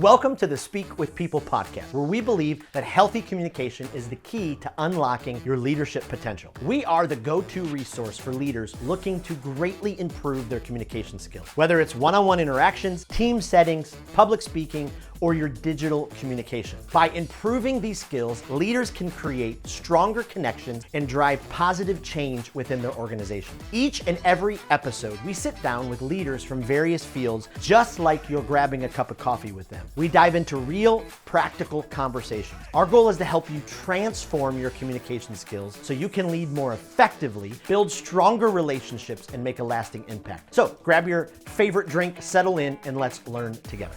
Welcome to the Speak with People podcast, where we believe that healthy communication is the key to unlocking your leadership potential. We are the go-to resource for leaders looking to greatly improve their communication skills. Whether it's one-on-one interactions, team settings, public speaking, or your digital communication. By improving these skills, leaders can create stronger connections and drive positive change within their organization. Each and every episode, we sit down with leaders from various fields, just like you're grabbing a cup of coffee with them. We dive into real, practical conversations. Our goal is to help you transform your communication skills so you can lead more effectively, build stronger relationships, and make a lasting impact. So grab your favorite drink, settle in, and let's learn together.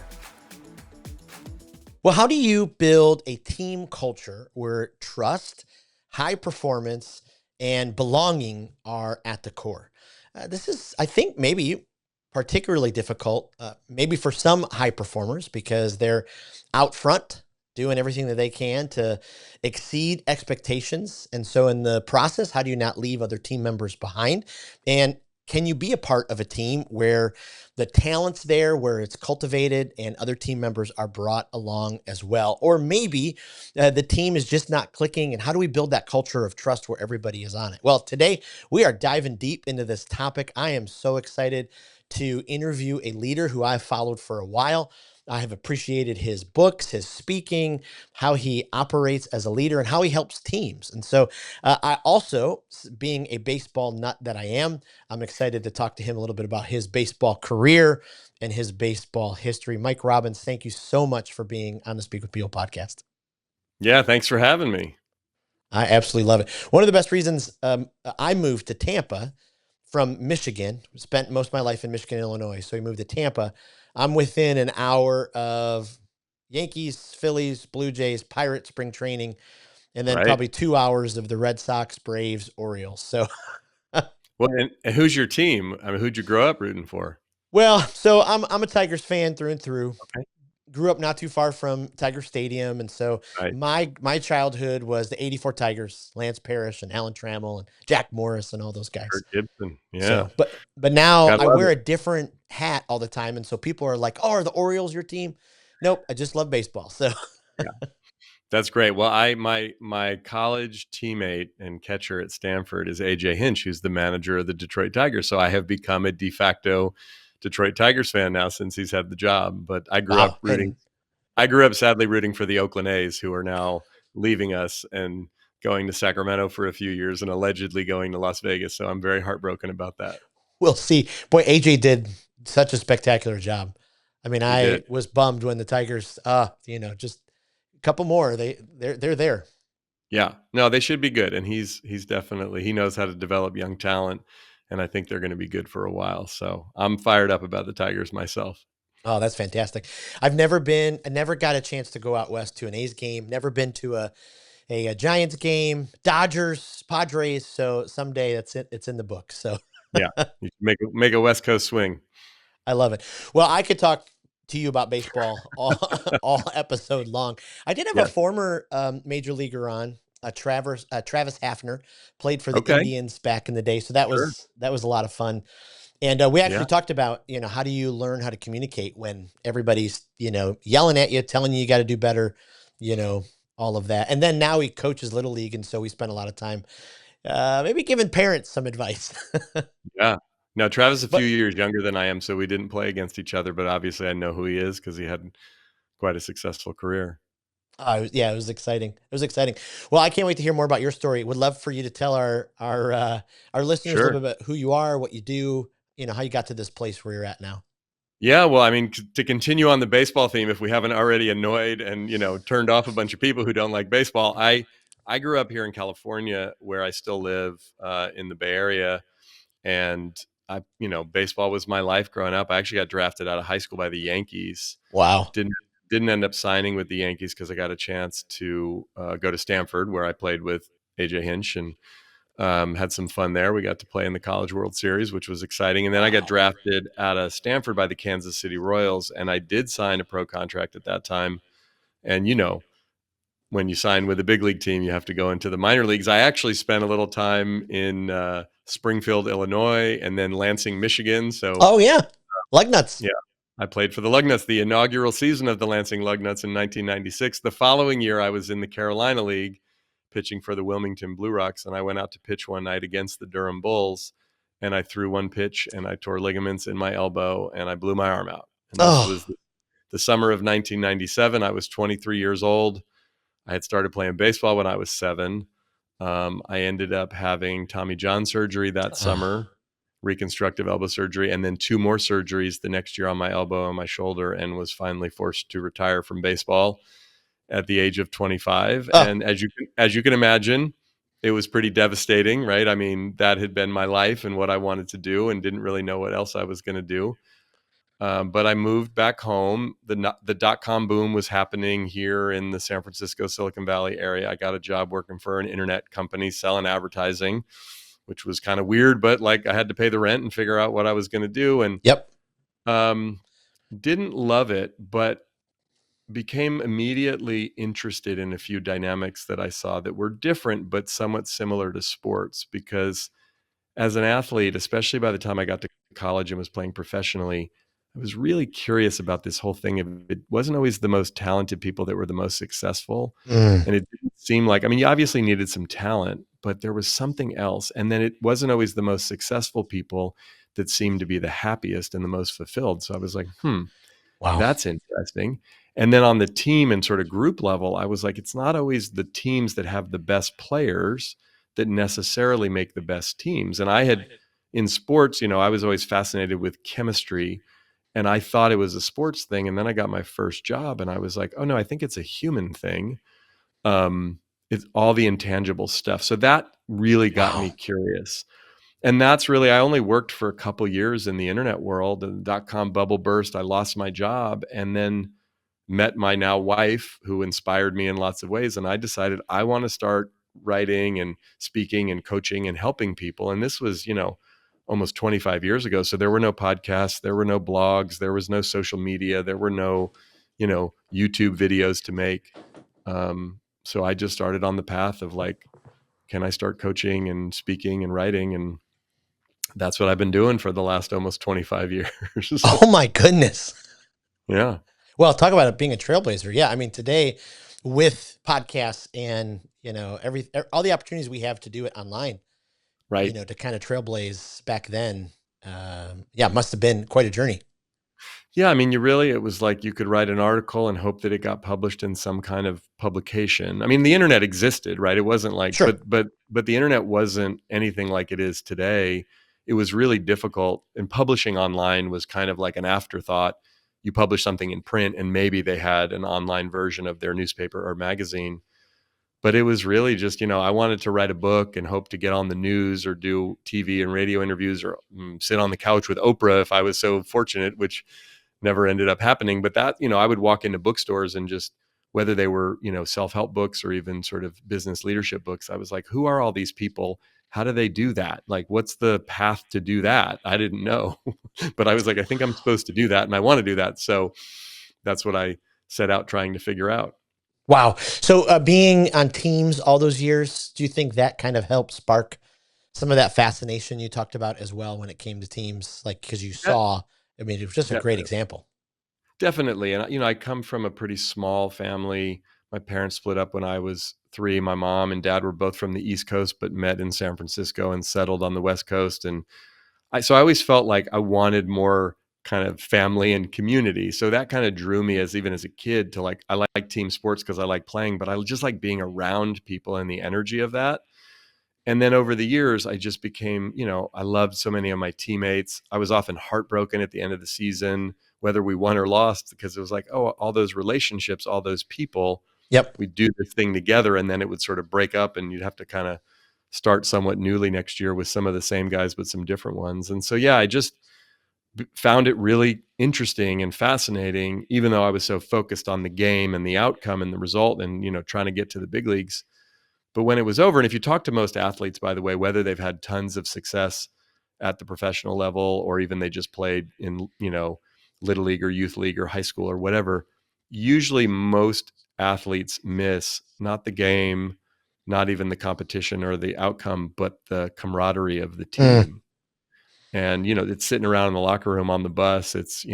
Well, how do you build a team culture where trust, high performance, and belonging are at the core? This is, I think, maybe particularly difficult, maybe for some high performers because they're out front doing everything that they can to exceed expectations. And so in the process, how do you not leave other team members behind? And can you be a part of a team where the talent's there, where it's cultivated and other team members are brought along as well? Or maybe the team is just not clicking, and how do we build that culture of trust where everybody is on it? Well, today we are diving deep into this topic. I am so excited to interview a leader who I've followed for a while. I have appreciated his books, his speaking, how he operates as a leader, and how he helps teams. And so I also, being a baseball nut that I am, I'm excited to talk to him a little bit about his baseball career and his baseball history. Mike Robbins, thank you so much for being on the Speak with People podcast. Yeah, thanks for having me. I absolutely love it. One of the best reasons I moved to Tampa from Michigan, spent most of my life in Michigan, Illinois. So we moved to Tampa. I'm within an hour of Yankees, Phillies, Blue Jays, Pirates spring training, and then probably 2 hours of the Red Sox, Braves, Orioles. So, well, and who's your team? I mean, who'd you grow up rooting for? Well, so I'm a Tigers fan through and through. Okay. Grew up not too far from Tiger Stadium, and so my childhood was the '84 Tigers, Lance Parrish and Alan Trammell and Jack Morris and all those guys. Kirk Gibson, yeah. So, but now I wear a different hat all the time, and so people are like, "Oh, are the Orioles your team?" Nope, I just love baseball. So, yeah. That's great. Well, my college teammate and catcher at Stanford is AJ Hinch, who's the manager of the Detroit Tigers. So I have become a de facto Detroit Tigers fan now since he's had the job. But I grew up rooting. I grew up sadly rooting for the Oakland A's, who are now leaving us and going to Sacramento for a few years and allegedly going to Las Vegas. So I'm very heartbroken about that. We'll see. Boy, AJ did such a spectacular job. I mean, I was bummed when the Tigers, just a couple more. They're there. Yeah, no, they should be good. And he's definitely, he knows how to develop young talent. And I think they're going to be good for a while. So I'm fired up about the Tigers myself. Oh, that's fantastic. I never got a chance to go out west to an A's game, never been to a Giants game, Dodgers, Padres. So someday it's in the book. So yeah, you make a West Coast swing. I love it. Well, I could talk to you about baseball all episode long. I did have a former major leaguer on, Travis Hafner, played for the Indians back in the day. So that was a lot of fun. And we actually talked about, how do you learn how to communicate when everybody's, yelling at you, telling you got to do better, all of that. And then now he coaches Little League. And so we spent a lot of time maybe giving parents some advice. Yeah. Now, Travis is a few years younger than I am, so we didn't play against each other. But obviously I know who he is because he had quite a successful career. It was exciting. It was exciting. Well, I can't wait to hear more about your story. Would love for you to tell our listeners a little bit about who you are, what you do, how you got to this place where you're at now. Yeah, well, I mean, to continue on the baseball theme, if we haven't already annoyed and, turned off a bunch of people who don't like baseball, I grew up here in California where I still live in the Bay Area. And baseball was my life growing up. I actually got drafted out of high school by the Yankees. Wow. Didn't end up signing with the Yankees because I got a chance to go to Stanford where I played with AJ Hinch and had some fun there. We got to play in the College World Series, which was exciting. And then I got drafted out of Stanford by the Kansas City Royals, and I did sign a pro contract at that time. And, when you sign with a big league team, you have to go into the minor leagues. I actually spent a little time in Springfield, Illinois, and then Lansing, Michigan. So, like nuts. Yeah. I played for the Lugnuts, the inaugural season of the Lansing Lugnuts in 1996. The following year, I was in the Carolina League pitching for the Wilmington Blue Rocks, and I went out to pitch one night against the Durham Bulls, and I threw one pitch, and I tore ligaments in my elbow, and I blew my arm out. And this Oh, was the summer of 1997. I was 23 years old. I had started playing baseball when I was 7. I ended up having Tommy John surgery that oh. summer, reconstructive elbow surgery, and then 2 more surgeries the next year on my elbow and my shoulder, and was finally forced to retire from baseball at the age of 25. Oh, And as you can imagine, it was pretty devastating, right? I mean, that had been my life and what I wanted to do, and didn't really know what else I was going to do. But I moved back home. The dot-com boom was happening here in the San Francisco, Silicon Valley area. I got a job working for an internet company selling advertising, which was kind of weird, but like I had to pay the rent and figure out what I was going to do. And yep. um, didn't love it, but became immediately interested in a few dynamics that I saw that were different, but somewhat similar to sports. Because as an athlete, especially by the time I got to college and was playing professionally, I was really curious about this whole thing. It wasn't always the most talented people that were the most successful. Mm, And it didn't seem like, I mean, you obviously needed some talent, but there was something else. And then it wasn't always the most successful people that seemed to be the happiest and the most fulfilled. So I was like, wow. that's interesting. And then on the team and sort of group level, I was like, it's not always the teams that have the best players that necessarily make the best teams. And I had in sports, I was always fascinated with chemistry, and I thought it was a sports thing. And then I got my first job and I was like, oh no, I think it's a human thing. It's all the intangible stuff. So that really got me Wow. curious. And that's really, I only worked for a couple years in the internet world, and the dot-com bubble burst. I lost my job and then met my now wife, who inspired me in lots of ways. And I decided I want to start writing and speaking and coaching and helping people. And this was, almost 25 years ago. So there were no podcasts, there were no blogs, there was no social media, there were no, YouTube videos to make. So I just started on the path of like, can I start coaching and speaking and writing? And that's what I've been doing for the last almost 25 years. Oh my goodness. Yeah, Well, talk about it being a trailblazer. Yeah, I mean today with podcasts and all the opportunities we have to do it online, right. to kind of trailblaze back then. Yeah, must have been quite a journey. Yeah, I mean, it was like you could write an article and hope that it got published in some kind of publication. I mean, the internet existed, right? It wasn't like, Sure. but the internet wasn't anything like it is today. It was really difficult, and publishing online was kind of like an afterthought. You publish something in print, and maybe they had an online version of their newspaper or magazine. But it was really just, I wanted to write a book and hope to get on the news or do TV and radio interviews, or sit on the couch with Oprah if I was so fortunate, which never ended up happening. But that, I would walk into bookstores and just, whether they were, self-help books or even sort of business leadership books, I was like, who are all these people? How do they do that? Like, what's the path to do that? I didn't know. But I was like, I think I'm supposed to do that, and I want to do that. So that's what I set out trying to figure out. Wow. So being on teams all those years, do you think that kind of helped spark some of that fascination you talked about as well when it came to teams? Like, because you Yeah, saw, I mean, it was just a great definitely. example. Definitely. And, I come from a pretty small family. My parents split up when I was 3. My mom and dad were both from the East Coast, but met in San Francisco and settled on the West Coast. And so I always felt like I wanted more kind of family and community. So that kind of drew me, even as a kid, to like, I like team sports because I like playing, but I just like being around people and the energy of that. And then over the years, I just became, I loved so many of my teammates. I was often heartbroken at the end of the season, whether we won or lost, because it was like, oh, all those relationships, all those people, Yep. we do this thing together, and then it would sort of break up, and you'd have to kind of start somewhat newly next year with some of the same guys, but some different ones. And so, yeah, I just found it really interesting and fascinating, even though I was so focused on the game and the outcome and the result and, trying to get to the big leagues. But when it was over, and if you talk to most athletes, by the way, whether they've had tons of success at the professional level or even they just played in, little league or youth league or high school or whatever, usually most athletes miss not the game, not even the competition or the outcome, but the camaraderie of the Mm, team. And, it's sitting around in the locker room on the bus. It's,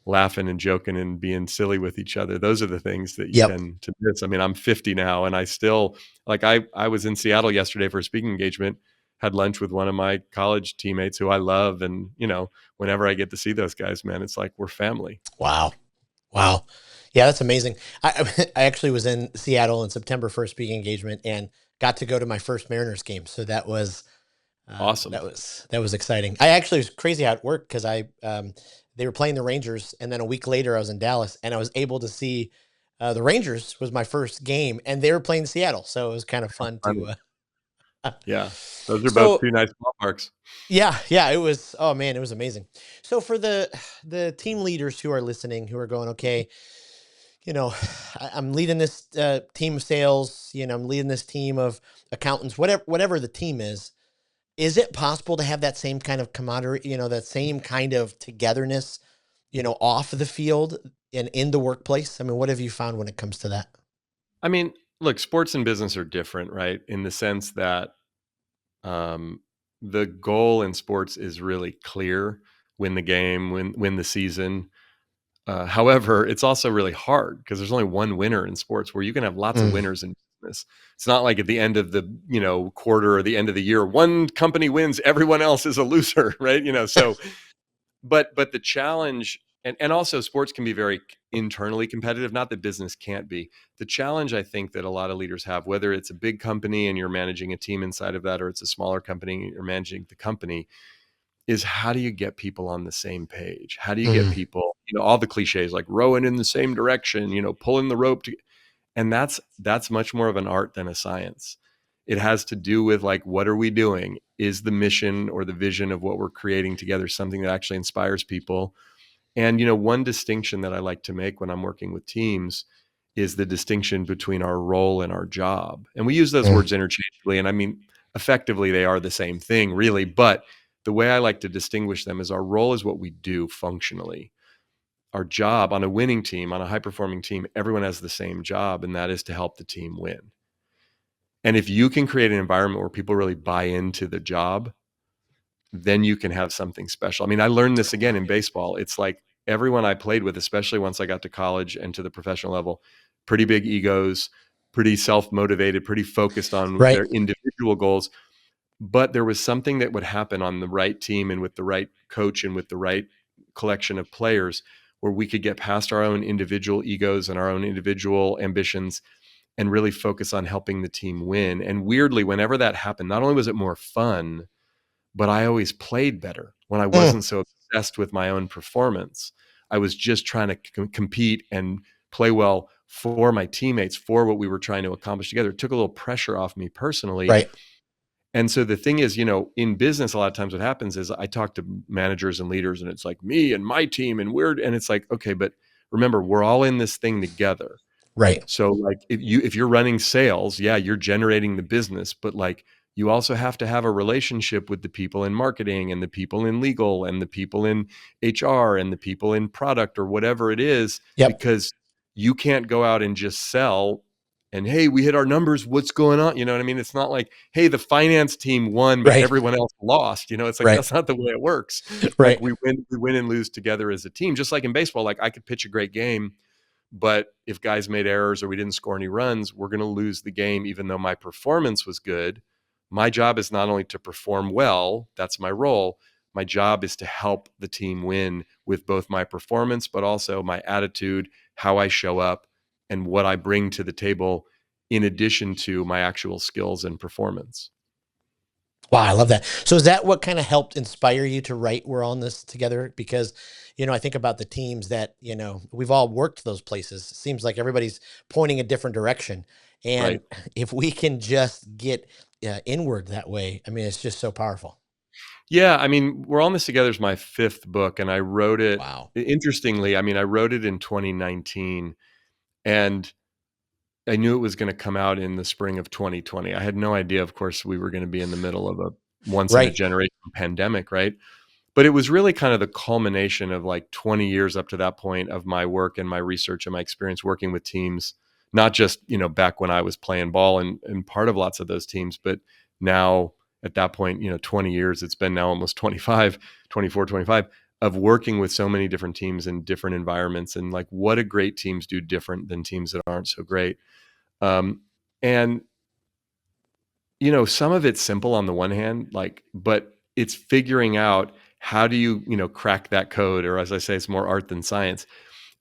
laughing and joking and being silly with each other. Those are the things that you Yep. tend to miss. I mean, I'm 50 now, and I still like I was in Seattle yesterday for a speaking engagement, had lunch with one of my college teammates who I love, and whenever I get to see those guys, man, it's like we're family. Wow. Wow. Yeah, that's amazing. I actually was in Seattle in September for a speaking engagement and got to go to my first Mariners game. So that was Awesome. that was exciting. I actually was crazy how it worked because they were playing the Rangers, and then a week later I was in Dallas, and I was able to see the Rangers was my first game, and they were playing Seattle, so it was kind of fun Funny. to. Yeah. Those are both So two nice ballparks. yeah, yeah, it was. Oh man, it was amazing. So for the team leaders who are listening, who are going, okay, you know, I'm leading this team of sales. I'm leading this team of accountants, whatever the team is. Is it possible to have that same kind of camaraderie, that same kind of togetherness, off the field and in the workplace? I mean, what have you found when it comes to that? I mean, look, sports and business are different, right? In the sense that um, the goal in sports is really clear: win the game, win the season. However, it's also really hard because there's only one winner in sports, where you can have lots of Mm, winners in business. It's not like at the end of the quarter or the end of the year, one company wins, everyone else is a loser, right? So but the challenge, and also sports can be very internally competitive, not that business can't be. The challenge I think that a lot of leaders have, whether it's a big company and you're managing a team inside of that, or it's a smaller company and you're managing the company, is how do you get people on the same page? How do you get mm, people, all the cliches like rowing in the same direction, pulling the rope to, and that's much more of an art than a science. It has to do with, like, what are we doing? Is the mission or the vision of what we're creating together something that actually inspires people? And one distinction that I like to make when I'm working with teams is the distinction between our role and our job. And we use those mm. words interchangeably, and I mean, effectively they are the same thing, really, but the way I like to distinguish them is our role is what we do functionally. Our job on a winning team, on a high performing team, everyone has the same job, and that is to help the team win. And if you can create an environment where people really buy into the job, then you can have something special. I mean, I learned this again in baseball. It's like everyone I played with, especially once I got to college and to the professional level, pretty big egos, pretty self motivated, pretty focused on Right, their individual goals. But there was something that would happen on the right team and with the right coach and with the right collection of players, where we could get past our own individual egos and our own individual ambitions and really focus on helping the team win. And weirdly, whenever that happened, not only was it more fun, but I always played better when I mm, wasn't so obsessed with my own performance. I was just trying to compete and play well for my teammates, for what we were trying to accomplish together. It took a little pressure off me personally. right, And so the thing is, in business, a lot of times what happens is I talk to managers and leaders, and it's like me and my team, and it's like, okay, but remember, we're all in this thing together. right, So, like, if you're running sales, yeah, you're generating the business, but like, you also have to have a relationship with the people in marketing and the people in legal and the people in HR and the people in product or whatever it is, yep, because you can't go out and just sell and, hey, we hit our numbers, what's going on? You know what I mean? It's not like, hey, the finance team won but right, everyone else lost. It's like, right, that's not the way it works. Like, right, we win and lose together as a team, just like in baseball. Like, I could pitch a great game, but if guys made errors or we didn't score any runs, we're going to lose the game, even though my performance was good. My job is not only to perform well, that's my role. My job is to help the team win with both my performance, but also my attitude, how I show up, and what I bring to the table, in addition to my actual skills and performance. Wow, I love that. So is that what kind of helped inspire you to write We're on this together? Because, I think about the teams that, we've all worked those places. It seems like everybody's pointing a different direction. And Right. if we can just get inward that way, I mean, it's just so powerful. Yeah, I mean, We're All in This Together is my fifth book, and I wrote it, Wow. interestingly, I mean, I wrote it in 2019, and I knew it was going to come out in the spring of 2020. I had no idea, of course, we were going to be in the middle of a once in a Right. generation pandemic, right? But it was really kind of the culmination of like 20 years up to that point of my work and my research and my experience working with teams, not just, back when I was playing ball and part of lots of those teams, but now at that point, 20 years, it's been now almost 25, 24, 25. of working with so many different teams in different environments, and like what do great teams do different than teams that aren't so great. And some of it's simple on the one hand, like, but it's figuring out how do you, crack that code, or as I say, it's more art than science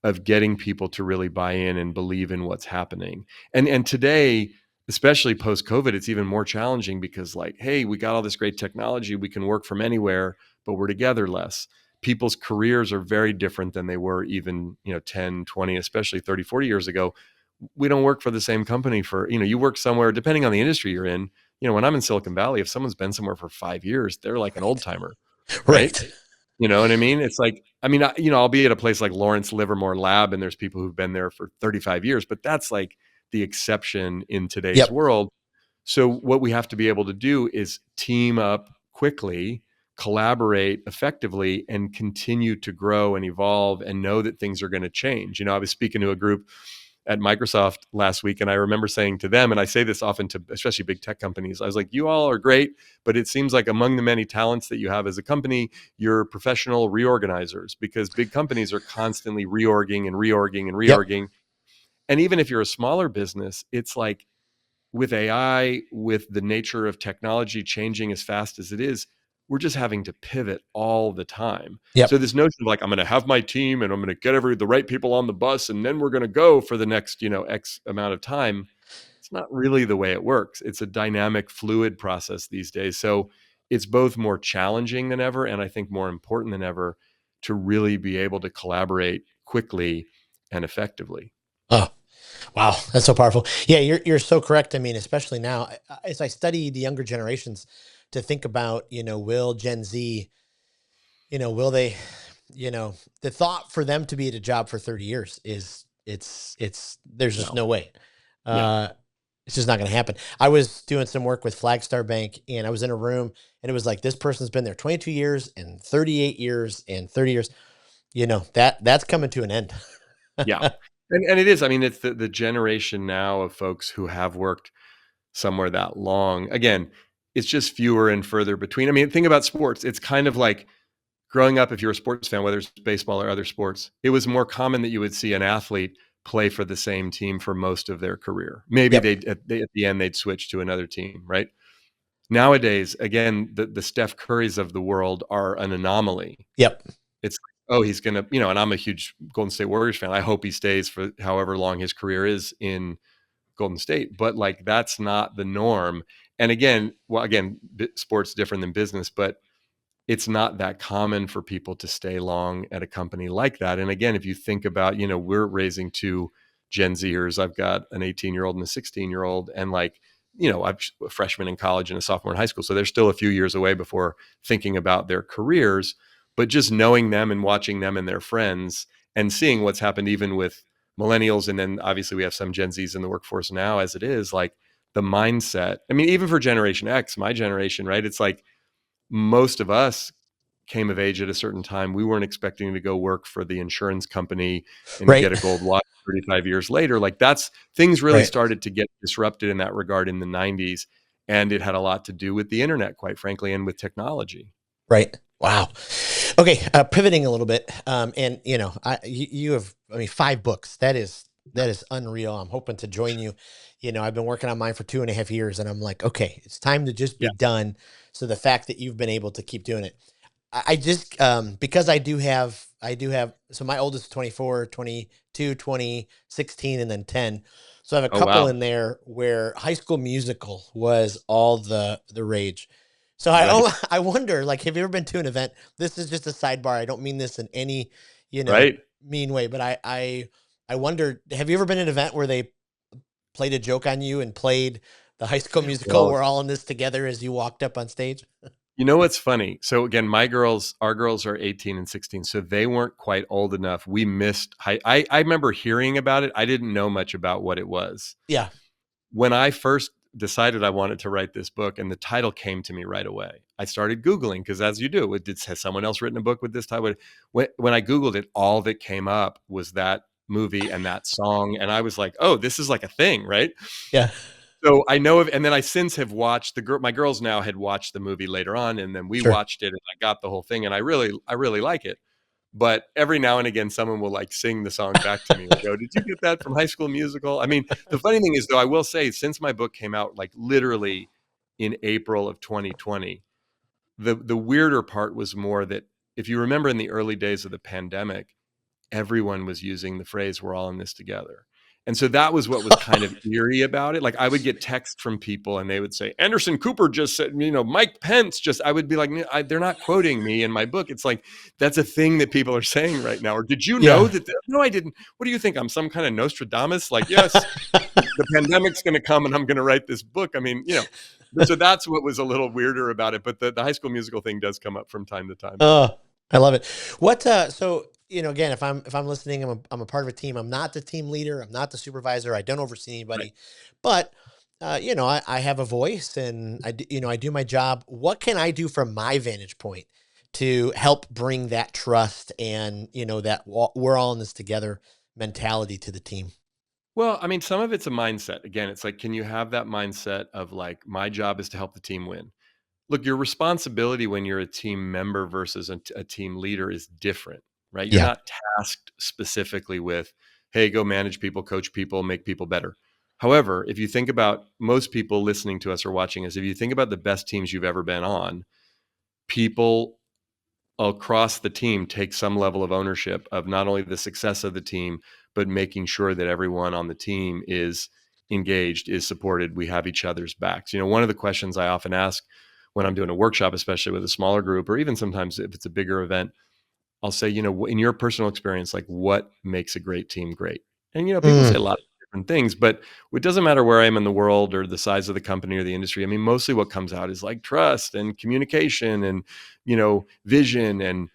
of getting people to really buy in and believe in what's happening. And today, especially post COVID, it's even more challenging because like, hey, we got all this great technology, we can work from anywhere, but we're together less. People's careers are very different than they were even, 10, 20, especially 30, 40 years ago. We don't work for the same company for, you work somewhere, depending on the industry you're in. When I'm in Silicon Valley, if someone's been somewhere for 5 years, they're like an old Right. timer, right? Right. You know what I mean? It's like, I mean, I'll be at a place like Lawrence Livermore Lab, and there's people who've been there for 35 years, but that's like the exception in today's Yep. world. So what we have to be able to do is team up quickly, collaborate effectively, and continue to grow and evolve and know that things are going to change. I was speaking to a group at Microsoft last week, and I remember saying to them, and I say this often to especially big tech companies, I was like, you all are great, but it seems like among the many talents that you have as a company, you're professional reorganizers, because big companies are constantly reorging and reorging and Yep. reorging. And even if you're a smaller business, it's like with AI, with the nature of technology changing as fast as it is, we're just having to pivot all the time. So Yep. this notion of like, I'm going to have my team and I'm going to get the right people on the bus, and then we're going to go for the next, X amount of time. It's not really the way it works. It's a dynamic, fluid process these days. So it's both more challenging than ever, and I think more important than ever, to really be able to collaborate quickly and effectively. Oh, wow. That's so powerful. Yeah, you're so correct. I mean, especially now, as I study the younger generations to think about, will Gen Z, will they, the thought for them to be at a job for 30 years is there's just No. no way. Yeah. Uh, it's just not going to happen. I was doing some work with Flagstar Bank, and I was in a room, and it was like, this person's been there 22 years and 38 years and 30 years. That's coming to an end. Yeah. And it is. I mean, it's the generation now of folks who have worked somewhere that long. Again, it's just fewer and further between. I mean, think about sports. It's kind of like growing up, if you're a sports fan, whether it's baseball or other sports, it was more common that you would see an athlete play for the same team for most of their career. Maybe Yep. at the end, they'd switch to another team, right? Nowadays, again, the Steph Currys of the world are an anomaly. Yep. It's like, oh, he's going to, and I'm a huge Golden State Warriors fan. I hope he stays for however long his career is in Golden State, but like that's not the norm. And again, sports different than business, but it's not that common for people to stay long at a company like that. And again, if you think about, we're raising two Gen Zers. I've got an 18-year-old and a 16-year-old, and like, I'm a freshman in college and a sophomore in high school. So they're still a few years away before thinking about their careers, but just knowing them and watching them and their friends and seeing what's happened even with millennials. And then obviously we have some Gen Zs in the workforce now as it is, like the mindset. I mean, even for Generation X, my generation, right? It's like, most of us came of age at a certain time. We weren't expecting to go work for the insurance company and Right. get a gold watch 35 years later. Like that's things really Right. started to get disrupted in that regard in the 90s. And it had a lot to do with the internet, quite frankly, and with technology. Right. Wow. Okay. Pivoting a little bit. And you have, I mean, 5 books. That is unreal. I'm hoping to join you. I've been working on mine for 2.5 years, and I'm like, okay, it's time to just Yeah. be done. So the fact that you've been able to keep doing it, I just, because I do have, so my oldest is 24, 22, 20, 16, and then 10. So I have a Oh, couple wow. in there where High School Musical was all the rage. So Right. I wonder, like, have you ever been to an event? This is just a sidebar. I don't mean this in any, Right. mean way, but I wonder, have you ever been at an event where they played a joke on you and played the High School Musical? Well, We're all in this together as you walked up on stage. you know what's funny? So again, our girls are 18 and 16, so they weren't quite old enough. We missed. I remember hearing about it. I didn't know much about what it was. Yeah. When I first decided I wanted to write this book and the title came to me right away, I started Googling, because as you do, has someone else written a book with this title? When I Googled it, all that came up was that movie and that song. And I was like, oh, this is like a thing, right? Yeah. So I know of, and then I since have watched my girls now had watched the movie later on, and then we Sure. watched it and I got the whole thing, and I really like it. But every now and again, someone will like sing the song back to me and go, "Did you get that from High School Musical?" I mean, the funny thing is, though, I will say, since my book came out, like literally in April of 2020, the weirder part was more that if you remember in the early days of the pandemic, everyone was using the phrase "we're all in this together." And so that was what was kind of eerie about it. Like I would get texts from people and they would say, Anderson Cooper just said, Mike Pence just, I would be like, they're not quoting me in my book. It's like, that's a thing that people are saying right now. Or did you know Yeah. that? No, I didn't. What do you think? I'm some kind of Nostradamus? Like, yes, the pandemic's going to come and I'm going to write this book. I mean, so that's what was a little weirder about it. But the High School Musical thing does come up from time to time. I love it. What so again, if I'm listening, I'm a part of a team. I'm not the team leader, I'm not the supervisor, I don't oversee Right. anybody. But I have a voice and I do my job. What can I do from my vantage point to help bring that trust and that we're all in this together mentality to the team? Well, I mean, some of it's a mindset. Again, it's like, can you have that mindset of like, my job is to help the team win? Look, your responsibility when you're a team member versus a team leader is different, right? You're Yeah. not tasked specifically with, hey, go manage people, coach people, make people better. However, if you think about most people listening to us or watching us, if you think about the best teams you've ever been on, people across the team take some level of ownership of not only the success of the team, but making sure that everyone on the team is engaged, is supported. We have each other's backs. One of the questions I often ask when I'm doing a workshop, especially with a smaller group, or even sometimes if it's a bigger event, I'll say, in your personal experience, like what makes a great team great? And, people say a Mm, lot of different things, but it doesn't matter where I am in the world or the size of the company or the industry. I mean, mostly what comes out is like trust and communication and, vision and,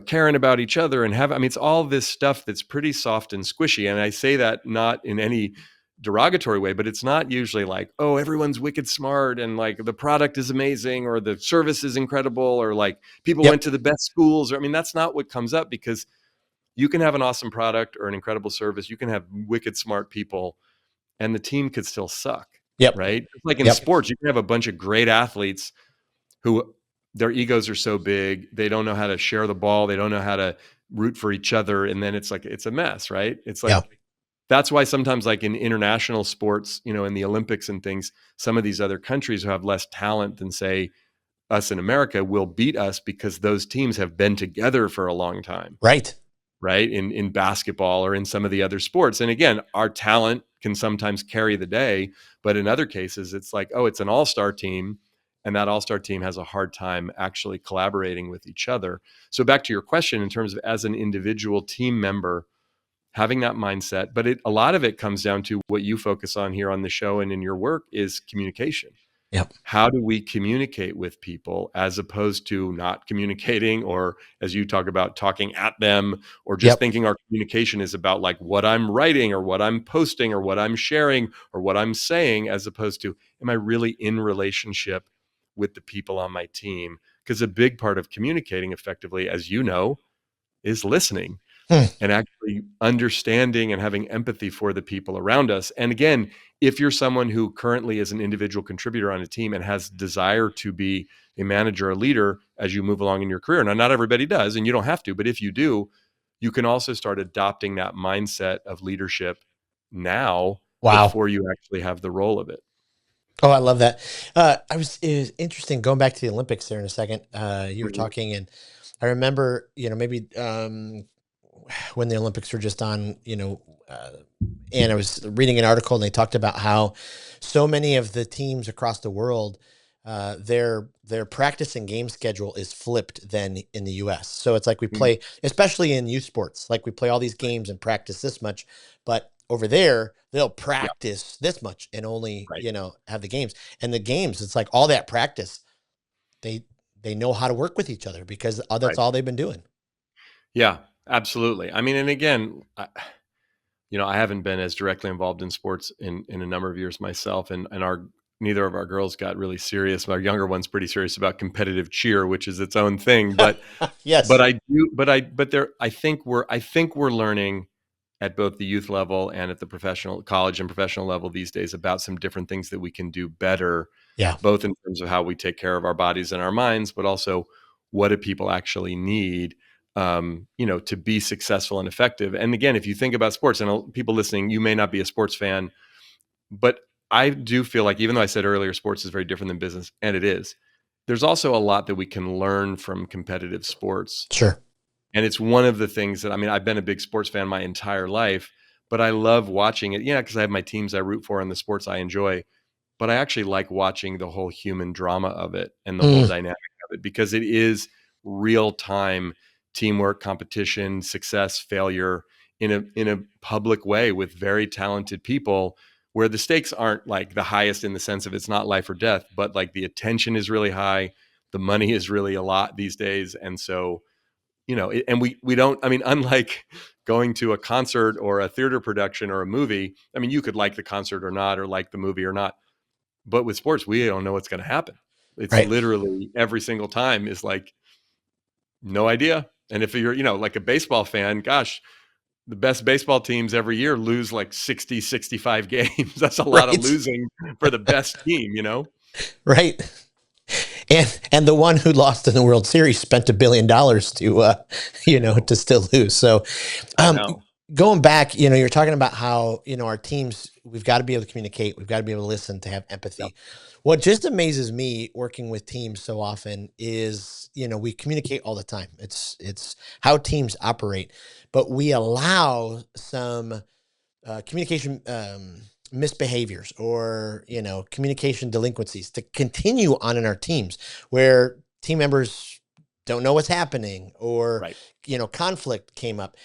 caring about each other and it's all this stuff that's pretty soft and squishy. And I say that not in any derogatory way, but it's not usually like, oh, everyone's wicked smart and like the product is amazing or the service is incredible or like people yep. went to the best schools. I mean, that's not what comes up because you can have an awesome product or an incredible service. You can have wicked smart people and the team could still suck, Yep. right? It's like in Yep. sports, you can have a bunch of great athletes who their egos are so big, they don't know how to share the ball. They don't know how to root for each other. And then it's like, it's a mess, right? It's Yeah. like, that's why sometimes like in international sports, in the Olympics and things, some of these other countries who have less talent than say us in America will beat us because those teams have been together for a long time, Right. right? In basketball or in some of the other sports. And again, our talent can sometimes carry the day, but in other cases it's like, oh, it's an all-star team and that all-star team has a hard time actually collaborating with each other. So back to your question in terms of as an individual team member, having that mindset, but a lot of it comes down to what you focus on here on the show and in your work is communication. Yep. How do we communicate with people as opposed to not communicating, or as you talk about, talking at them, or just Yep. thinking our communication is about like what I'm writing or what I'm posting or what I'm sharing or what I'm saying, as opposed to, am I really in relationship with the people on my team? Because a big part of communicating effectively, as you know, is listening Hmm. and actually understanding and having empathy for the people around us. And again, if you're someone who currently is an individual contributor on a team and has desire to be a manager or leader as you move along in your career, now not everybody does, and you don't have to, but if you do, you can also start adopting that mindset of leadership now Wow. before you actually have the role of it. Oh, I love that. It was interesting going back to the Olympics there in a second. You were Mhm. talking, and I remember, maybe when the Olympics were just on, and I was reading an article and they talked about how so many of the teams across the world, their practice and game schedule is flipped than in the U.S. So it's like we Mhm. play, especially in youth sports, like we play all these games and practice this much, but over there they'll Yeah, practice this much and only right, have the games. And the games, it's like all that practice, they they know how to work with each other because that's right. all they've been doing. Yeah, absolutely. I mean, and again, I haven't been as directly involved in sports in a number of years myself, and our neither of our girls got really serious. Our younger one's pretty serious about competitive cheer, which is its own thing. But Yes. I do, but there, I think we're learning at both the youth level and at the professional college and professional level these days about some different things that we can do better, Yeah. both in terms of how we take care of our bodies and our minds, but also what do people actually need. to be successful and effective. And again, if you think about sports, and people listening, you may not be a sports fan, but I do feel like, even though I said earlier, sports is very different than business, and it is, there's also a lot that we can learn from competitive sports. Sure. And it's one of the things that, I mean, I've been a big sports fan my entire life, but I love watching it. Yeah, because I have my teams I root for and the sports I enjoy. But I actually like watching the whole human drama of it and the whole Mm, dynamic of it, because it is real time teamwork, competition, success, failure in a public way with very talented people, where the stakes aren't like the highest in the sense of it's not life or death, but like the attention is really high, the money is really a lot these days. And so, and we don't, I mean, unlike going to a concert or a theater production or a movie, I mean, you could like the concert or not, or like the movie or not, but with sports, we don't know what's going to happen. It's right. literally every single time is like, no idea. And if you're, like a baseball fan, gosh, the best baseball teams every year lose like 60, 65 games. That's a lot of Right. losing for the best team. Right. And the one who lost in the World Series spent $1 billion to Oh, to still lose. So I um, know. going back, you're talking about how our teams, we've got to be able to communicate, we've got to be able to listen, to have Yep. empathy. What just amazes me working with teams so often is we communicate all the time. It's how teams operate, but we allow some communication misbehaviors, or communication delinquencies to continue on in our teams, where team members don't know what's happening, or Right. conflict came up.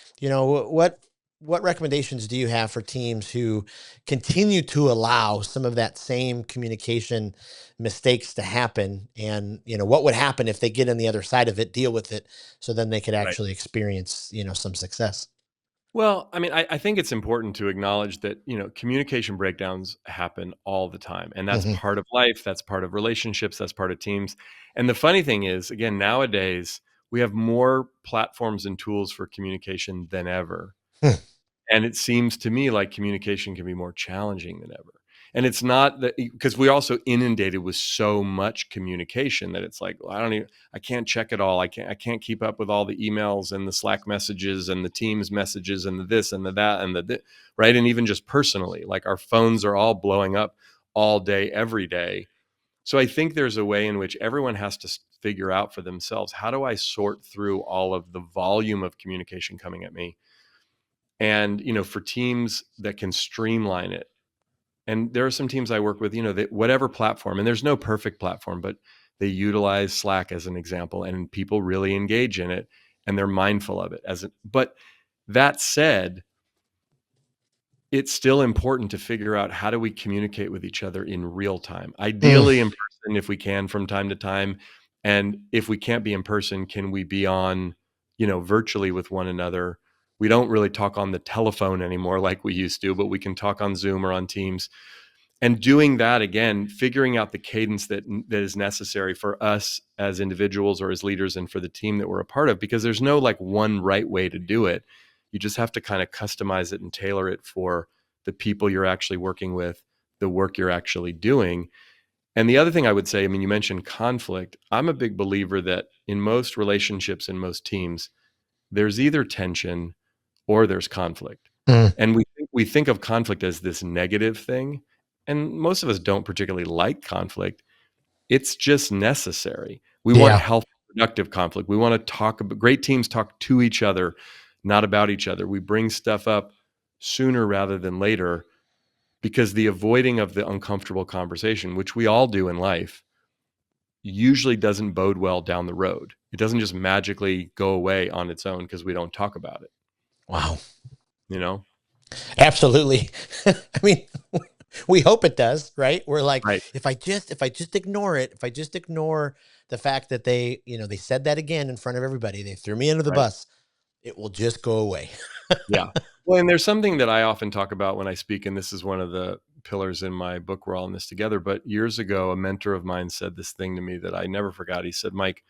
What recommendations do you have for teams who continue to allow some of that same communication mistakes to happen, and what would happen if they get on the other side of it, deal with it, so then they could Right. actually experience some success? Well, I mean, I think it's important to acknowledge that, communication breakdowns happen all the time. And that's Hmm. part of life. That's part of relationships. That's part of teams. And the funny thing is, again, nowadays, we have more platforms and tools for communication than ever. And it seems to me like communication can be more challenging than ever. And it's not that, because we're also inundated with so much communication that it's like, well, I can't check it all. I can't keep up with all the emails and the Slack messages and the Teams messages and the this and the that and right. And even just personally, like our phones are all blowing up all day, every day. So I think there's a way in which everyone has to figure out for themselves, how do I sort through all of the volume of communication coming at me? And, for teams that can streamline it. And there are some teams I work with, that whatever platform, and there's no perfect platform, but they utilize Slack as an example, and people really engage in it, and they're mindful of it but that said, it's still important to figure out, how do we communicate with each other in real time, Mm, ideally in person if we can from time to time. And if we can't be in person, can we be on, virtually with one another? We don't really talk on the telephone anymore like we used to, but we can talk on Zoom or on Teams. And doing that, again, figuring out the cadence that is necessary for us as individuals or as leaders, and for the team that we're a part of, because there's no like one right way to do it. You just have to kind of customize it and tailor it for the people you're actually working with, the work you're actually doing. And the other thing I would say, I mean, you mentioned conflict. I'm a big believer that in most relationships, in most teams, there's either tension or there's conflict. mm, And we think of conflict as this negative thing, and most of us don't particularly like conflict. It's just necessary. We want yeah. healthy, productive conflict. We want to talk about, great teams talk to each other, not about each other. We bring stuff up sooner rather than later, because the avoiding of the uncomfortable conversation, which we all do in life, usually doesn't bode well down the road. It doesn't just magically go away on its own because we don't talk about it, Wow. you know? Absolutely. I mean, we hope it does, right? We're like, Right. if I just ignore it, if I just ignore the fact that they said that again in front of everybody, they threw me under the Right. bus, it will just go away. Yeah. Well, and there's something that I often talk about when I speak, and this is one of the pillars in my book, We're All in This Together. But years ago, a mentor of mine said this thing to me that I never forgot. He said, Mike,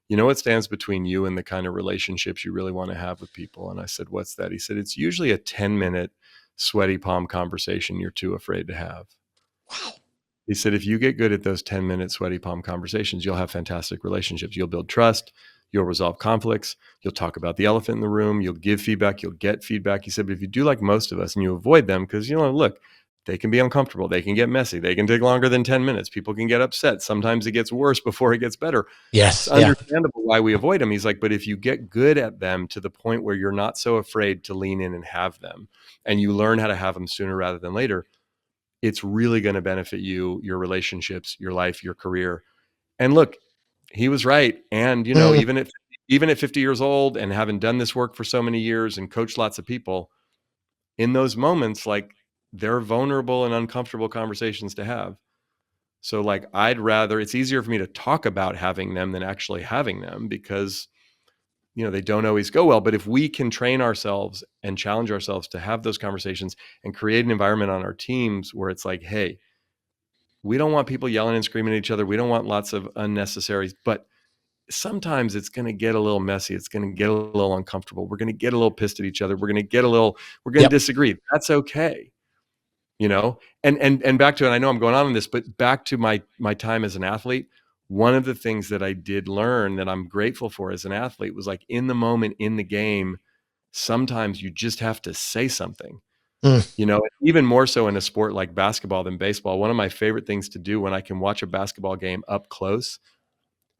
you know what stands between you and the kind of relationships you really want to have with people? And I said, what's that? He said, it's usually a 10-minute sweaty palm conversation you're too afraid to have. Wow. He said, if you get good at those 10-minute sweaty palm conversations, you'll have fantastic relationships. You'll build trust. You'll resolve conflicts. You'll talk about the elephant in the room. You'll give feedback. You'll get feedback. He said, but if you do like most of us and you avoid them, because, look, they can be uncomfortable. They can get messy. They can take longer than 10 minutes. People can get upset. Sometimes it gets worse before it gets better. It's Yes. Yeah. understandable why we avoid them. He's like, but if you get good at them to the point where you're not so afraid to lean in and have them, and you learn how to have them sooner rather than later, it's really going to benefit you, your relationships, your life, your career. And look, he was right. And, Mm. even at 50 years old and having done this work for so many years and coached lots of people, in those moments, like, they're vulnerable and uncomfortable conversations to have. So, like, it's easier for me to talk about having them than actually having them, because, they don't always go well. But if we can train ourselves and challenge ourselves to have those conversations and create an environment on our teams where it's like, hey, we don't want people yelling and screaming at each other. We don't want lots of unnecessary, but sometimes it's going to get a little messy. It's going to get a little uncomfortable. We're going to get a little pissed at each other. We're going to Yep. disagree. That's okay. And back to, and I know I'm going on this, but back to my time as an athlete, one of the things that I did learn that I'm grateful for as an athlete was, like, in the moment, in the game, sometimes you just have to say something. Mm. Even more so in a sport like basketball than baseball. One of my favorite things to do when I can watch a basketball game up close,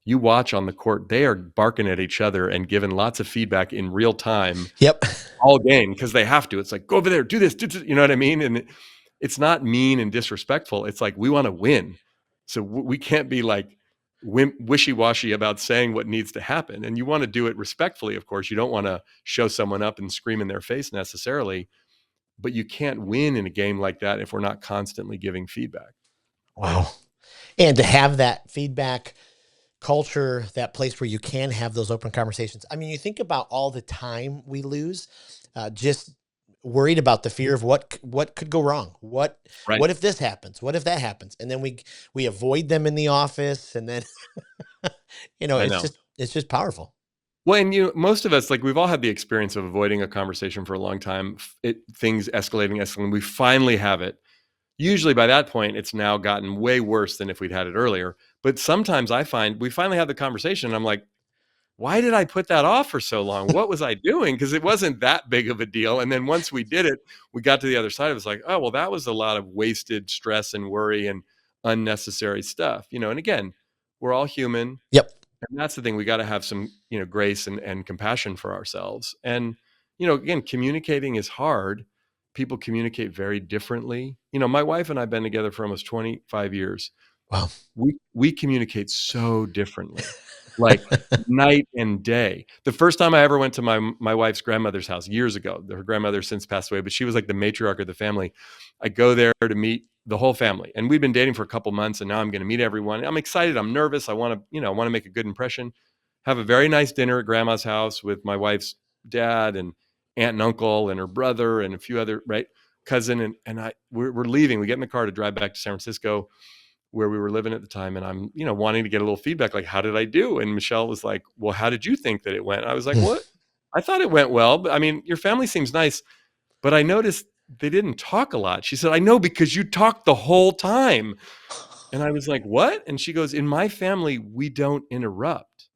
you watch on the court, they are barking at each other and giving lots of feedback in real time Yep. all game, because they have to. It's like, go over there, do this, you know what I mean? And it's not mean and disrespectful. It's like, we want to win. So we can't be like wishy-washy about saying what needs to happen. And you want to do it respectfully, of course. You don't want to show someone up and scream in their face necessarily. But you can't win in a game like that if we're not constantly giving feedback. Wow. And to have that feedback culture, that place where you can have those open conversations. I mean, you think about all the time we lose, just worried about the fear of what could go wrong. Right. What if this happens? What if that happens? And then we avoid them in the office, and then I know. it's just powerful. Well, and most of us, like, we've all had the experience of avoiding a conversation for a long time. Things escalating. We finally have it. Usually by that point, it's now gotten way worse than if we'd had it earlier. But sometimes I find we finally have the conversation, and I'm like, why did I put that off for so long? What was I doing? Because it wasn't that big of a deal. And then once we did it, we got to the other side of it. It's like, oh, well, that was a lot of wasted stress and worry and unnecessary stuff. And again, we're all human. Yep. And that's the thing. We got to have some, grace and compassion for ourselves. And, again, communicating is hard. People communicate very differently. My wife and I have been together for almost 25 years. Wow. We communicate so differently, like night and day. The first time I ever went to my wife's grandmother's house years ago, her grandmother since passed away, but she was like the matriarch of the family. I go there to meet the whole family, and we've been dating for a couple months, and now I'm going to meet everyone. I'm excited. I'm nervous. I want to make a good impression. Have a very nice dinner at grandma's house with my wife's dad and aunt and uncle and her brother and a few other cousin. And we're leaving. We get in the car to drive back to San Francisco, where we were living at the time. And I'm, wanting to get a little feedback, like, how did I do? And Michelle was like, well, how did you think that it went? I was like, what? I thought it went well. But I mean, your family seems nice, but I noticed they didn't talk a lot. She said, I know, because you talked the whole time. And I was like, what? And she goes, in my family, we don't interrupt.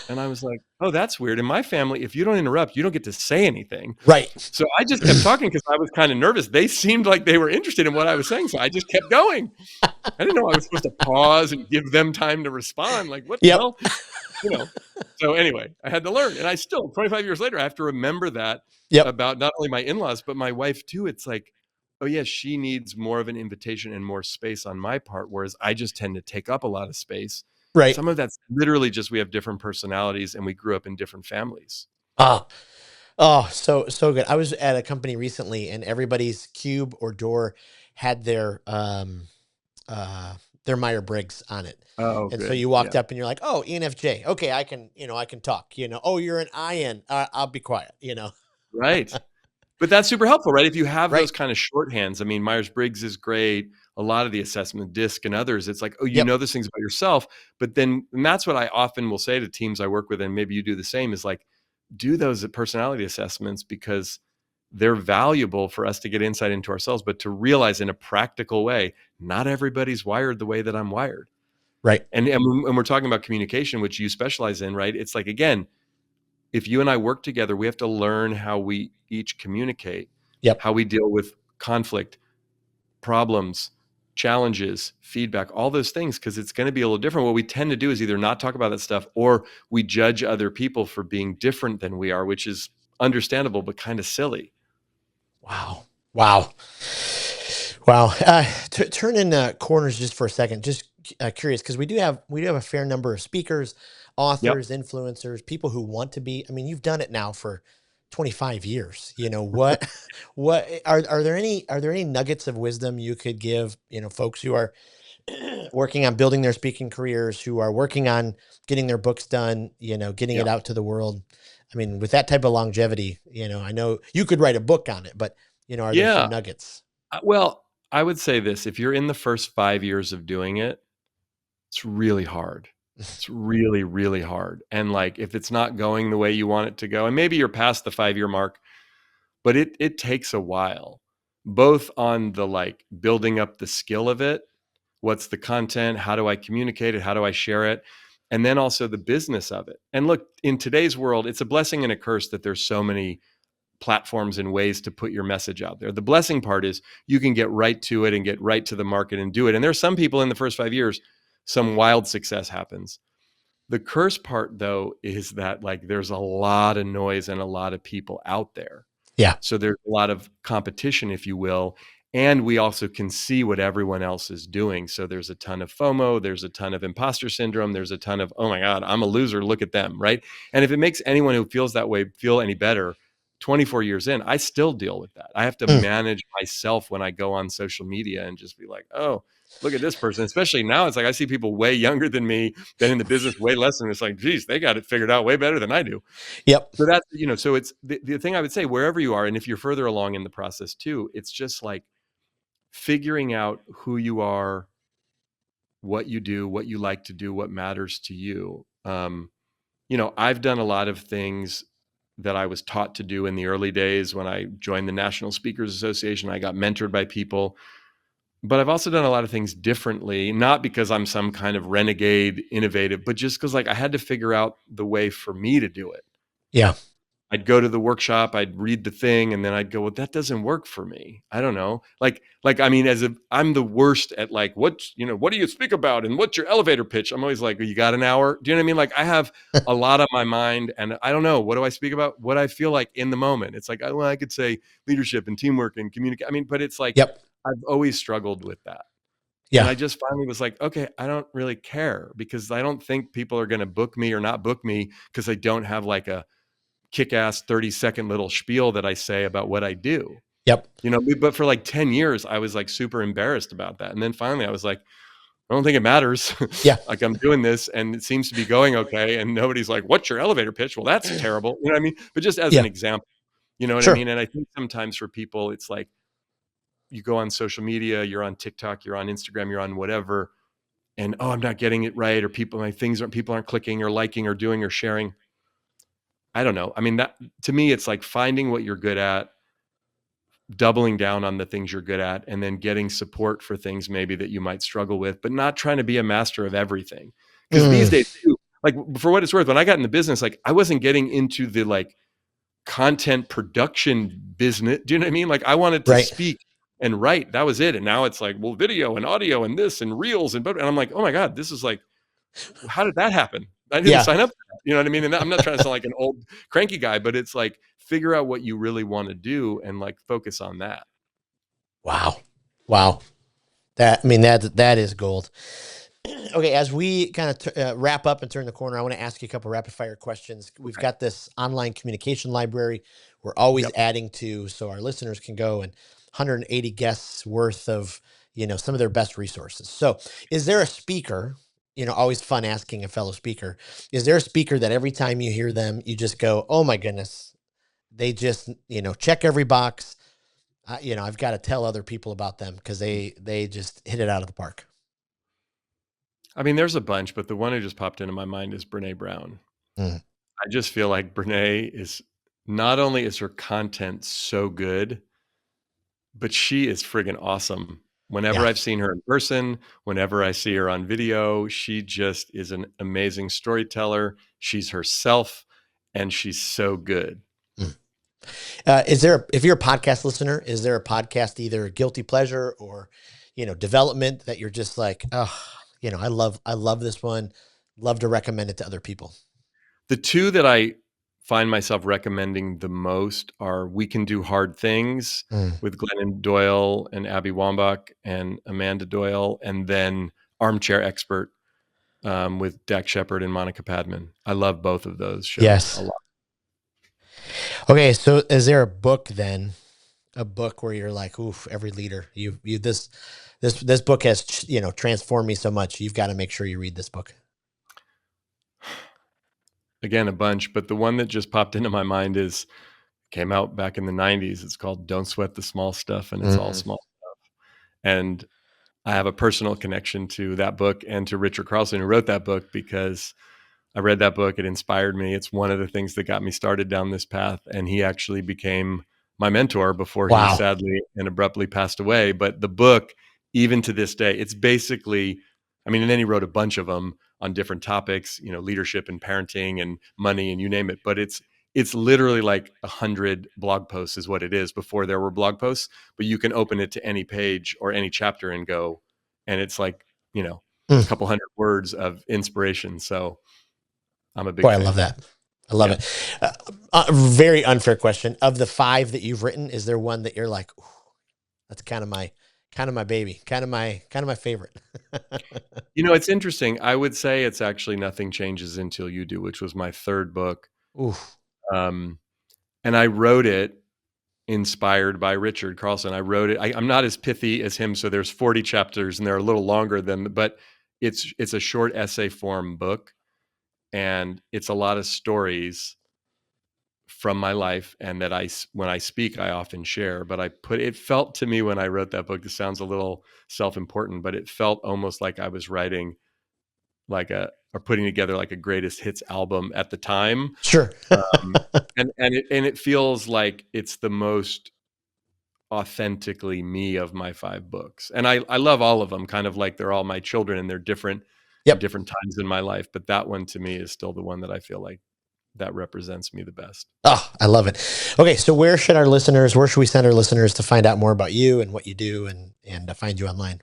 And I was like, oh, that's weird. In my family, if you don't interrupt, you don't get to say anything. Right. So I just kept talking because I was kind of nervous. They seemed like they were interested in what I was saying. So I just kept going. I didn't know I was supposed to pause and give them time to respond. Like, what the Yep. hell? So anyway, I had to learn. And I still, 25 years later, I have to remember that Yep. about not only my in-laws, but my wife too. It's like, oh yeah, she needs more of an invitation and more space on my part, whereas I just tend to take up a lot of space. Right. Some of that's literally just we have different personalities and we grew up in different families. Oh, so good. I was at a company recently, and everybody's cube or door had their Meyer-Briggs on it. Oh, And so good. you walked up and you're like, oh, ENFJ. Okay, I can talk, oh, you're an IN. I'll be quiet, Right. But that's super helpful, right? If you have Right. those kind of shorthands, I mean, Myers-Briggs is great. A lot of the assessment, DISC and others, it's like, oh, you Yep. know those things about yourself. But then, and that's what I often will say to teams I work with, and maybe you do the same, is like, do those personality assessments, because they're valuable for us to get insight into ourselves, but to realize in a practical way, not everybody's wired the way that I'm wired. Right. And we're talking about communication, which you specialize in, right? It's like, again, if you and I work together, we have to learn how we each communicate, Yep. how we deal with conflict, problems, challenges, feedback, all those things, because it's going to be a little different. What we tend to do is either not talk about that stuff, or we judge other people for being different than we are, which is understandable, but kind of silly. Wow. Wow. Wow. Turn in corners just for a second. Just curious, because we do have a fair number of speakers, Yep. authors, influencers, people who want to be. I mean, you've done it now for 25 years. What what are there any nuggets of wisdom you could give, folks who are working on building their speaking careers, who are working on getting their books done, getting Yeah. it out to the world? I mean, with that type of longevity, I know you could write a book on it, but are there some Yeah. nuggets? Well, I would say this: if you're in the first 5 years of doing it, it's really hard. It's really, really hard. And like, if it's not going the way you want it to go, and maybe you're past the 5 year mark, but it takes a while, both on the like building up the skill of it. What's the content? How do I communicate it? How do I share it? And then also the business of it. And look, in today's world, it's a blessing and a curse that there's so many platforms and ways to put your message out there. The blessing part is you can get right to it and get right to the market and do it. And there's some people in the first 5 years, some wild success happens. The curse part, though, is that like there's a lot of noise and a lot of people out there. Yeah. So there's a lot of competition, if you will. And we also can see what everyone else is doing. So there's a ton of FOMO, there's a ton of imposter syndrome, there's a ton of, oh my God, I'm a loser, look at them, right? And if it makes anyone who feels that way feel any better, 24 years in, I still deal with that. I have to Mm. manage myself when I go on social media and just be like, oh, look at this person. Especially now, it's like I see people way younger than me, been in the business way less than. It's like, geez, they got it figured out way better than I do. Yep. So that's, so it's the thing I would say, wherever you are, and if you're further along in the process too, it's just like figuring out who you are, what you do, what you like to do, what matters to you. I've done a lot of things that I was taught to do in the early days when I joined the National Speakers Association. I got mentored by people, but I've also done a lot of things differently, not because I'm some kind of renegade innovative, but just because like I had to figure out the way for me to do it. Yeah. I'd go to the workshop, I'd read the thing, and then I'd go, well, that doesn't work for me. I don't know. I mean, I'm the worst at like, what do you speak about? And what's your elevator pitch? I'm always like, you got an hour? Do you know what I mean? Like I have a lot on my mind and I don't know. What do I speak about? What I feel like in the moment. It's like, well, I could say leadership and teamwork and communicate. I mean, but it's like, Yep. I've always struggled with that. And Yeah. I just finally was like, okay, I don't really care because I don't think people are going to book me or not book me because I don't have like a kick-ass 30-second little spiel that I say about what I do. Yep. But for like 10 years, I was like super embarrassed about that. And then finally I was like, I don't think it matters. Yeah. Like I'm doing this and it seems to be going okay. And nobody's like, what's your elevator pitch? Well, that's terrible. You know what I mean? But just as an Yeah. example, you know what I Sure. mean? And I think sometimes for people, it's like you go on social media, you're on TikTok, you're on Instagram, you're on whatever. And, oh, I'm not getting it right. Or people aren't clicking or liking or doing or sharing. I don't know. I mean, that to me, it's like finding what you're good at, doubling down on the things you're good at, and then getting support for things maybe that you might struggle with, but not trying to be a master of everything. Because these Mm. days, too, like for what it's worth, when I got in the business, like I wasn't getting into the like content production business. Do you know what I mean? Like I wanted to Right. speak and write. That was it. And now it's like, well, video and audio and this and reels and I'm like, oh my God, this is like, how did that happen? I didn't Yeah. sign up for that. You know what I mean? And I'm not trying to sound like an old cranky guy, but it's like figure out what you really want to do and like focus on that. Wow. Wow. That is gold. Okay, as we kind of wrap up and turn the corner, I want to ask you a couple rapid fire questions. We've Okay. got this online communication library we're always Yep. adding to, so our listeners can go and 180 guests worth of some of their best resources. So, is there a speaker? Always fun asking a fellow speaker. Is there a speaker that every time you hear them, you just go, "Oh my goodness, they just check every box." I've got to tell other people about them because they just hit it out of the park. I mean, there's a bunch, but the one who just popped into my mind is Brene Brown. Mm. I just feel like Brene is not only is her content so good, but she is friggin' awesome. Whenever Yeah. I've seen her in person, whenever I see her on video, she just is an amazing storyteller. She's herself, and she's so good. Mm. If you're a podcast listener, is there a podcast, either a guilty pleasure or, development, that you're just like, oh, I love this one. Love to recommend it to other people. The two that I find myself recommending the most are We Can Do Hard Things Mm. with Glennon Doyle and Abby Wambach and Amanda Doyle, and then Armchair Expert with Dak Shepard and Monica Padman. I love both of those shows a Yes. lot. Okay. So is there a book where you're like, oof, every leader, this book has, transformed me so much. You've got to make sure you read this book. Again, a bunch, but the one that just popped into my mind came out back in the 90s. It's called Don't Sweat the Small Stuff, and it's all Mm. small stuff. And I have a personal connection to that book and to Richard Carlson, who wrote that book, because I read that book. It inspired me. It's one of the things that got me started down this path. And he actually became my mentor before he Wow. sadly and abruptly passed away. But the book, even to this day, it's basically, and then he wrote a bunch of them on different topics, leadership and parenting and money and you name it. But it's literally like 100 blog posts is what it is before there were blog posts. But you can open it to any page or any chapter and go, and it's like, a Mm. couple hundred words of inspiration. So I'm a Boy, big I love fan. that. I love Yeah. it. Very unfair question. Of the 5 that you've written, is there one that you're like, ooh, that's kind of my baby, kind of my favorite? It's interesting. I would say it's actually Nothing Changes Until You Do, which was my third book. Oof. Um, and I wrote it inspired by Richard Carlson. I wrote it. I'm not as pithy as him, so there's 40 chapters and they're a little longer but it's a short essay form book, and it's a lot of stories from my life, and that when I speak, I often share. But it felt to me when I wrote that book, this sounds a little self-important, but it felt almost like I was writing or putting together like a greatest hits album at the time. Sure. And it feels like it's the most authentically me of my 5 books. And I love all of them, kind of like they're all my children, and they're different in Yep. different times in my life. But that one to me is still the one that I feel like that represents me the best. Oh, I love it. Okay. So where should we send our listeners to find out more about you and what you do, and to find you online?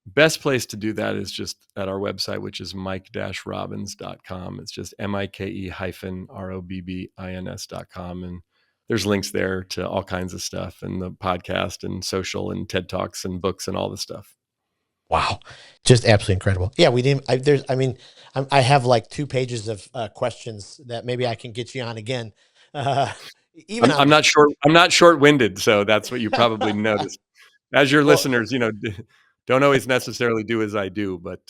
Best place to do that is just at our website, which is mike-robbins.com. It's just MIKE-ROBBINS.com. And there's links there to all kinds of stuff, and the podcast and social and TED Talks and books and all the stuff. Wow. Just absolutely incredible. Yeah. I have like 2 pages of questions that maybe I can get you on again. Uh, even I'm on not short. I'm not short-winded, so that's what you probably noticed. As your well, listeners, don't always necessarily do as I do, but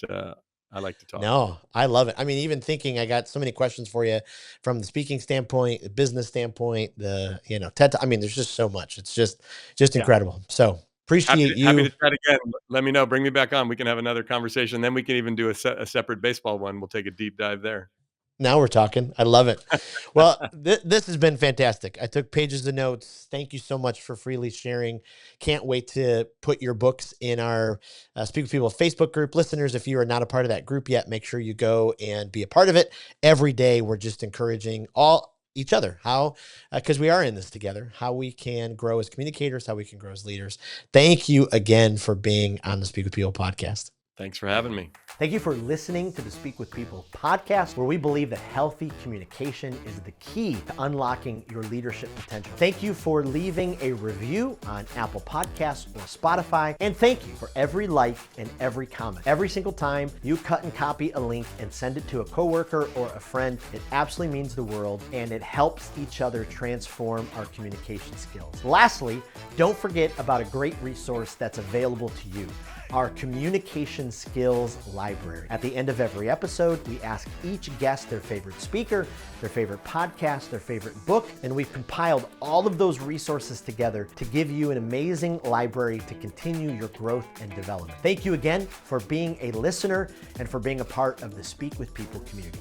I like to talk. no, I love it. Even thinking, I got so many questions for you from the speaking standpoint, the business standpoint, the, TED. There's just so much. It's just Yeah, incredible. So appreciate happy you. to chat again. Let me know. Bring me back on. We can have another conversation. Then we can even do a separate baseball one. We'll take a deep dive there. Now we're talking. I love it. Well, this has been fantastic. I took pages of notes. Thank you so much for freely sharing. Can't wait to put your books in our Speak with People Facebook group. Listeners, if you are not a part of that group yet, make sure you go and be a part of it. Every day, we're just encouraging each other, because we are in this together, how we can grow as communicators, how we can grow as leaders. Thank you again for being on the Speak with People podcast. Thanks for having me. Thank you for listening to the Speak with People podcast, where we believe that healthy communication is the key to unlocking your leadership potential. Thank you for leaving a review on Apple Podcasts or Spotify. And thank you for every like and every comment. Every single time you cut and copy a link and send it to a coworker or a friend, it absolutely means the world, and it helps each other transform our communication skills. Lastly, don't forget about a great resource that's available to you: our communication skills library. At the end of every episode, we ask each guest their favorite speaker, their favorite podcast, their favorite book, and we've compiled all of those resources together to give you an amazing library to continue your growth and development. Thank you again for being a listener and for being a part of the Speak with People community.